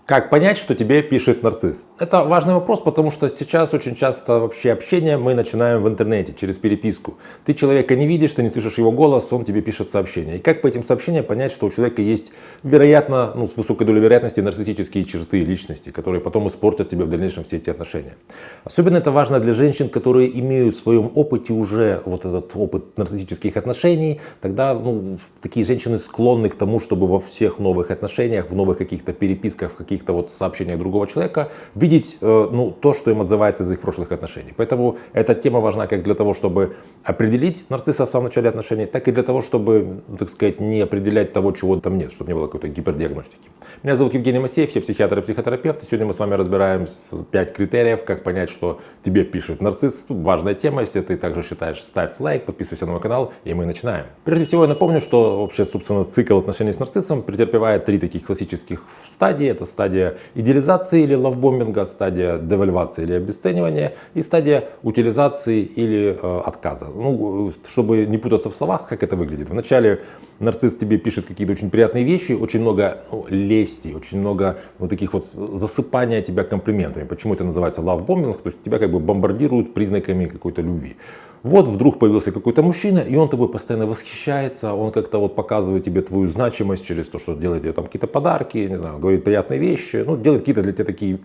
Как понять, что тебе пишет нарцисс? Это важный вопрос, потому что сейчас очень часто вообще общение мы начинаем в интернете, через переписку. Ты человека не видишь, ты не слышишь его голос, он тебе пишет сообщение. И как по этим сообщениям понять, что у человека есть, вероятно, с высокой долей вероятности нарциссические черты личности, которые потом испортят тебе в дальнейшем все эти отношения. Особенно это важно для женщин, которые имеют в своем опыте уже вот этот опыт нарциссических отношений. Тогда такие женщины склонны к тому, чтобы во всех новых отношениях, в новых каких-то переписках, в каких-то сообщениях другого человека видеть то, что им отзывается из их прошлых отношений. Поэтому эта тема важна как для того, чтобы определить нарцисса в самом начале отношений, так и для того, чтобы, так сказать, не определять того, чего там нет, чтобы не было какой-то гипердиагностики. Меня зовут Евгений Масеев, я психиатр и психотерапевт. И сегодня мы с вами разбираем 5 критериев, как понять, что тебе пишет нарцисс. Тут важная тема, если ты также считаешь, ставь лайк, подписывайся на мой канал, и мы начинаем. Прежде всего я напомню, что вообще, собственно, цикл отношений с нарциссом претерпевает 3 таких классических стадии. Это стадия идеализации или лавбомбинга, стадия девальвации или обесценивания и стадия утилизации или отказа. Чтобы не путаться в словах, как это выглядит. Вначале нарцисс тебе пишет какие-то очень приятные вещи, очень много лести, очень много таких засыпания тебя комплиментами. Почему это называется лавбомбинг? То есть тебя как бы бомбардируют признаками какой-то любви. Вот вдруг появился какой-то мужчина, и он тобой постоянно восхищается, он как-то показывает тебе твою значимость через то, что делает тебе там какие-то подарки, не знаю, говорит приятные вещи, делает какие-то для тебя такие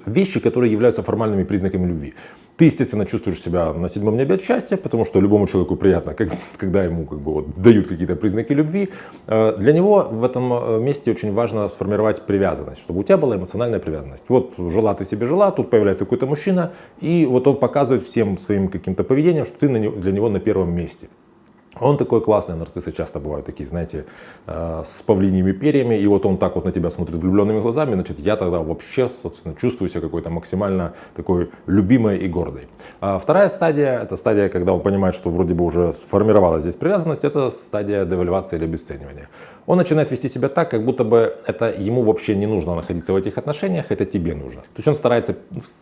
вещи, которые являются формальными признаками любви. Ты, естественно, чувствуешь себя на 7-м небе от счастья, потому что любому человеку приятно, когда ему дают какие-то признаки любви. Для него в этом месте очень важно сформировать привязанность, чтобы у тебя была эмоциональная привязанность. Вот жила ты себе жила, тут появляется какой-то мужчина, и вот он показывает всем своим каким-то поведением, что ты для него на первом месте. Он такой классный, нарциссы часто бывают такие, знаете, с павлиньими перьями, и вот он так вот на тебя смотрит влюбленными глазами, значит, я тогда вообще, собственно, чувствую себя какой-то максимально такой любимой и гордой. А вторая стадия, это стадия, когда он понимает, что вроде бы уже сформировалась здесь привязанность, это стадия девальвации или обесценивания. Он начинает вести себя так, как будто бы это ему вообще не нужно находиться в этих отношениях, это тебе нужно. То есть он старается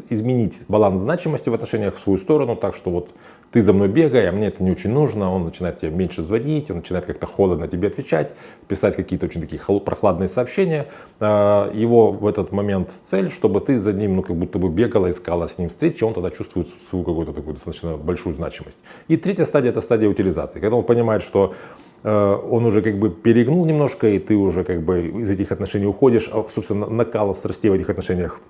изменить баланс значимости в отношениях в свою сторону, так что вот ты за мной бегай, а мне это не очень нужно. Он начинает тебя меньше звонить, он начинает как-то холодно тебе отвечать, писать какие-то очень такие прохладные сообщения. Его в этот момент цель, чтобы ты за ним как будто бы бегала, искала с ним встречи, он тогда чувствует свою какую-то такую достаточно большую значимость. И третья стадия, это стадия утилизации, когда он понимает, что он уже как бы перегнул немножко, и ты уже как бы из этих отношений уходишь, а, собственно, накал страстей в этих отношениях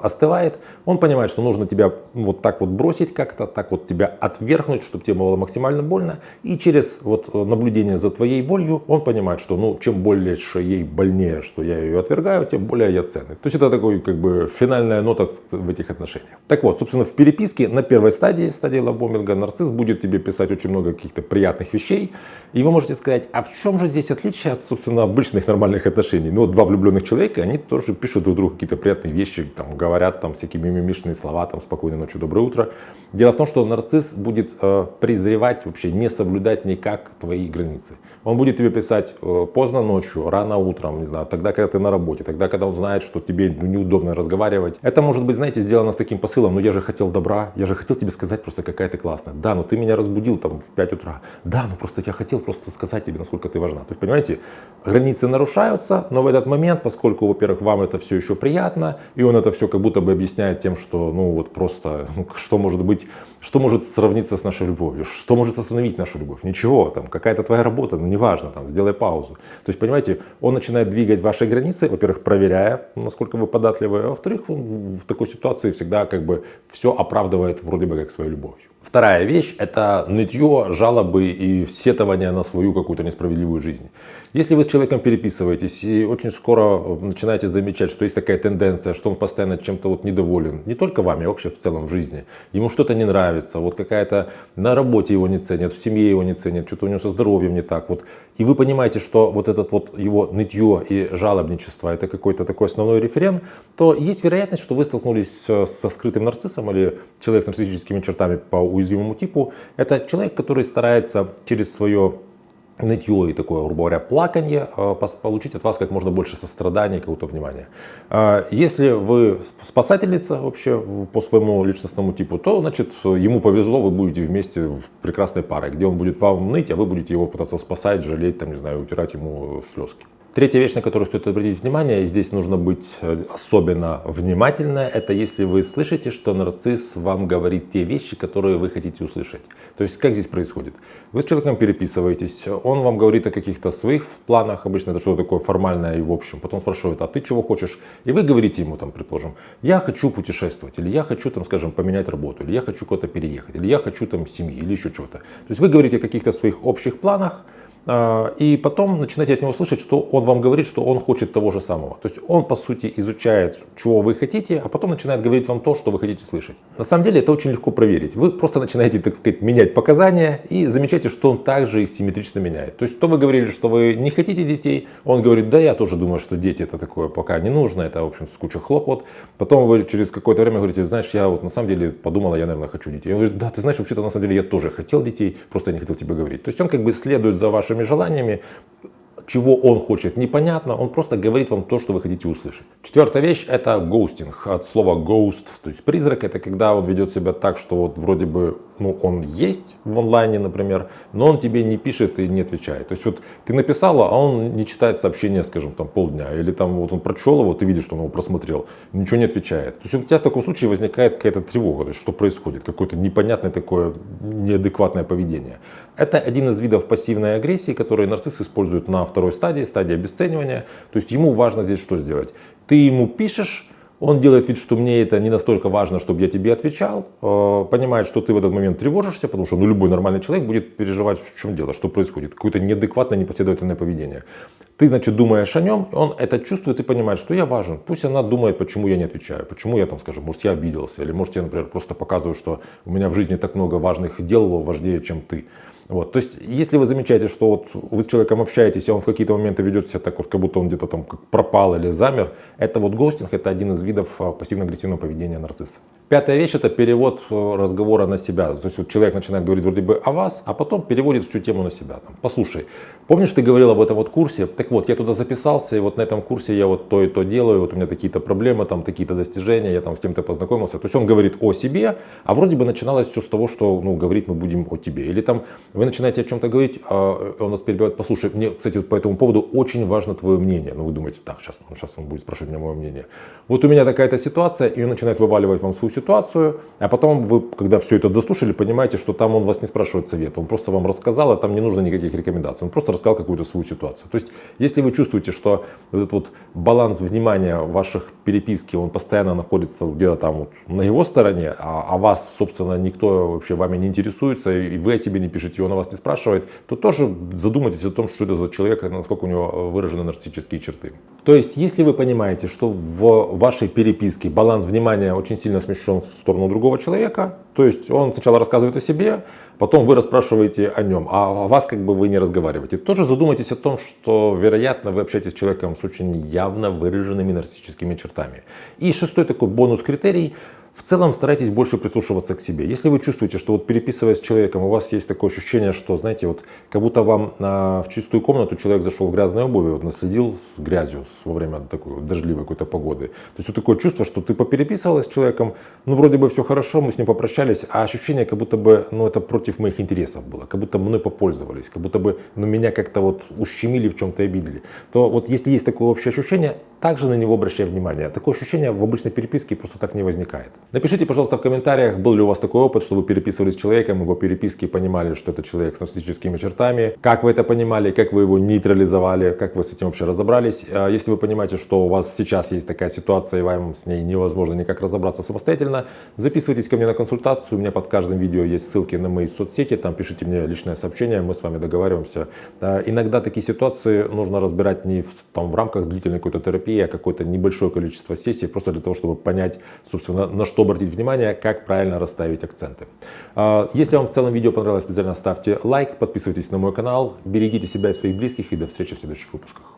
остывает, он понимает, что нужно тебя вот так вот бросить как-то, так вот тебя отвергнуть, чтобы тебе было максимально больно, и через наблюдение за твоей болью он понимает, что чем больше ей больнее, что я ее отвергаю, тем более я ценный. То есть это такой как бы финальная нота в этих отношениях. Так вот, собственно, в переписке на первой стадии лавбомбинга, нарцисс будет тебе писать очень много каких-то приятных вещей, и вы можете сказать, а в чем же здесь отличие от, собственно, обычных нормальных отношений? Два влюбленных человека, они тоже пишут друг другу какие-то приятные вещи, говорят всякие мимимишные слова, спокойной ночи, доброе утро. Дело в том, что нарцисс будет презревать, вообще не соблюдать никак твои границы. Он будет тебе писать поздно ночью, рано утром, не знаю, тогда, когда ты на работе, тогда, когда он знает, что тебе неудобно разговаривать. Это может быть, знаете, сделано с таким посылом, я же хотел добра, я же хотел тебе сказать просто, какая ты классная. Да, но ты меня разбудил в 5 утра. Да, просто я хотел просто сказать тебе, насколько ты важна. То есть, понимаете, границы нарушаются, но в этот момент, поскольку, во-первых, вам это все еще приятно, и он это все как будто бы объясняет тем, что, просто, что может быть, что может сравниться с нашей любовью, что может остановить нашу любовь? Ничего, какая-то твоя работа, неважно, сделай паузу. То есть, понимаете, он начинает двигать ваши границы, во-первых, проверяя, насколько вы податливы, а во-вторых, он в такой ситуации всегда как бы все оправдывает вроде бы как своей любовью. Вторая вещь – это нытье, жалобы и сетование на свою какую-то несправедливую жизнь. Если вы с человеком переписываетесь и очень скоро начинаете замечать, что есть такая тенденция, что он постоянно чем-то недоволен, не только вами, а вообще в целом в жизни, ему что-то не нравится, какая-то на работе его не ценят, в семье его не ценят, что-то у него со здоровьем не так, и вы понимаете, что этот его нытье и жалобничество – это какой-то такой основной референт, то есть вероятность, что вы столкнулись со скрытым нарциссом или человек с нарциссическими чертами по уязвимому типу. Это человек, который старается через свое нытье и такое, грубо говоря, плаканье получить от вас как можно больше сострадания и какого-то внимания. Если вы спасательница вообще по своему личностному типу, то, значит, ему повезло, вы будете вместе в прекрасной паре, где он будет вам ныть, а вы будете его пытаться спасать, жалеть, не знаю, утирать ему слезки. Третья вещь, на которую стоит обратить внимание, и здесь нужно быть особенно внимательно, это если вы слышите, что нарцисс вам говорит те вещи, которые вы хотите услышать. То есть как здесь происходит? Вы с человеком переписываетесь, он вам говорит о каких-то своих планах, обычно это что-то такое формальное и в общем, потом спрашивает, а ты чего хочешь? И вы говорите ему, там, предположим, я хочу путешествовать, или я хочу, там, скажем, поменять работу, или я хочу куда-то переехать, или я хочу там семьи, или еще чего-то. То есть вы говорите о каких-то своих общих планах, и потом начинаете от него слышать, что он вам говорит, что он хочет того же самого. То есть он, по сути, изучает, чего вы хотите, а потом начинает говорить вам то, что вы хотите слышать. На самом деле это очень легко проверить. Вы просто начинаете, так сказать, менять показания и замечаете, что он также их симметрично меняет. То есть то вы говорили, что вы не хотите детей, он говорит, да, я тоже думаю, что дети это такое пока не нужно, это, в общем, куча хлопот. Потом вы через какое-то время говорите, знаешь, я вот на самом деле подумала, я, наверное, хочу детей. Он говорит, да, ты знаешь, вообще-то на самом деле я тоже хотел детей, просто я не хотел тебе говорить. То есть он как бы следует за вашими желаниями, чего он хочет, непонятно, он просто говорит вам то, что вы хотите услышать. Четвертая вещь — это гоустинг, от слова ghost, то есть призрак, это когда он ведет себя так, что вот вроде бы, ну, он есть в онлайне, например, но он тебе не пишет и не отвечает. То есть вот ты написала, а он не читает сообщения, скажем, там полдня, или там вот он прочел его, ты видишь, что он его просмотрел, ничего не отвечает. То есть у тебя в таком случае возникает какая-то тревога, то есть что происходит, какое-то непонятное такое неадекватное поведение. Это один из видов пассивной агрессии, который нарцисс использует на второй стадии, стадии обесценивания. То есть ему важно здесь что сделать? Ты ему пишешь, он делает вид, что мне это не настолько важно, чтобы я тебе отвечал, понимает, что ты в этот момент тревожишься, потому что любой нормальный человек будет переживать, в чем дело, что происходит, какое-то неадекватное, непоследовательное поведение. Ты, значит, думаешь о нем, он это чувствует и понимает, что я важен. Пусть она думает, почему я не отвечаю, почему я там, скажем, может, я обиделся, или может, я, например, просто показываю, что у меня в жизни так много важных дел, важнее, чем ты. Вот, то есть, если вы замечаете, что вот вы с человеком общаетесь, и он в какие-то моменты ведет себя так, вот, как будто он где-то там пропал или замер, это вот гостинг, это один из видов пассивно-агрессивного поведения нарцисса. Пятая вещь — это перевод разговора на себя. То есть вот человек начинает говорить вроде бы о вас, а потом переводит всю тему на себя. Там, послушай, помнишь, ты говорил об этом вот курсе? Так вот, я туда записался, и вот на этом курсе я вот то и то делаю, вот у меня такие-то проблемы, там такие-то достижения, я там с кем-то познакомился. То есть он говорит о себе, а вроде бы начиналось все с того, что, ну, говорить мы будем о тебе. Или там вы начинаете о чем-то говорить, а он нас перебивает, послушай, мне, кстати, вот по этому поводу очень важно твое мнение. Ну, вы думаете, так, сейчас он будет спрашивать меня мое мнение. Вот у меня такая-то ситуация, и он начинает вываливать вам свою ситуацию, а потом вы, когда все это дослушали, понимаете, что там он вас не спрашивает совета, он просто вам рассказал, а там не нужно никаких рекомендаций, он просто рассказал какую-то свою ситуацию. То есть, если вы чувствуете, что этот вот баланс внимания в ваших переписке, он постоянно находится где-то там вот на его стороне, а вас, собственно, никто вообще вами не интересуется, и вы о себе не пишете, он о вас не спрашивает, то тоже задумайтесь о том, что это за человек, насколько у него выражены нарциссические черты. То есть, если вы понимаете, что в вашей переписке баланс внимания очень сильно смещен в сторону другого человека, то есть он сначала рассказывает о себе, потом вы расспрашиваете о нем, а о вас как бы вы не разговариваете. Тоже задумайтесь о том, что, вероятно, вы общаетесь с человеком с очень явно выраженными нарциссическими чертами. И шестой такой бонус-критерий. В целом старайтесь больше прислушиваться к себе. Если вы чувствуете, что вот переписываясь с человеком, у вас есть такое ощущение, что, знаете, вот как будто вам в чистую комнату человек зашел в грязной обуви, вот наследил с грязью во время такой вот дождливой какой-то погоды. То есть вот такое чувство, что ты попереписывалась с человеком, ну вроде бы все хорошо, мы с ним попрощались, а ощущение, как будто бы, ну это против моих интересов было, как будто мной попользовались, как будто бы, ну меня как-то вот ущемили, в чем-то обидели. То вот если есть такое общее ощущение, также на него обращай внимание. Такое ощущение в обычной переписке просто так не возникает. Напишите, пожалуйста, в комментариях, был ли у вас такой опыт, что вы переписывались с человеком, и по переписке понимали, что это человек с нарциссическими чертами. Как вы это понимали, как вы его нейтрализовали, как вы с этим вообще разобрались. Если вы понимаете, что у вас сейчас есть такая ситуация, и вам с ней невозможно никак разобраться самостоятельно, записывайтесь ко мне на консультацию. У меня под каждым видео есть ссылки на мои соцсети, там пишите мне личное сообщение, мы с вами договариваемся. Иногда такие ситуации нужно разбирать не в рамках длительной какой-то терапии, а какое-то небольшое количество сессий, просто для того, чтобы понять, собственно, на что обратить внимание, как правильно расставить акценты. Если вам в целом видео понравилось, обязательно ставьте лайк, подписывайтесь на мой канал, берегите себя и своих близких, и до встречи в следующих выпусках.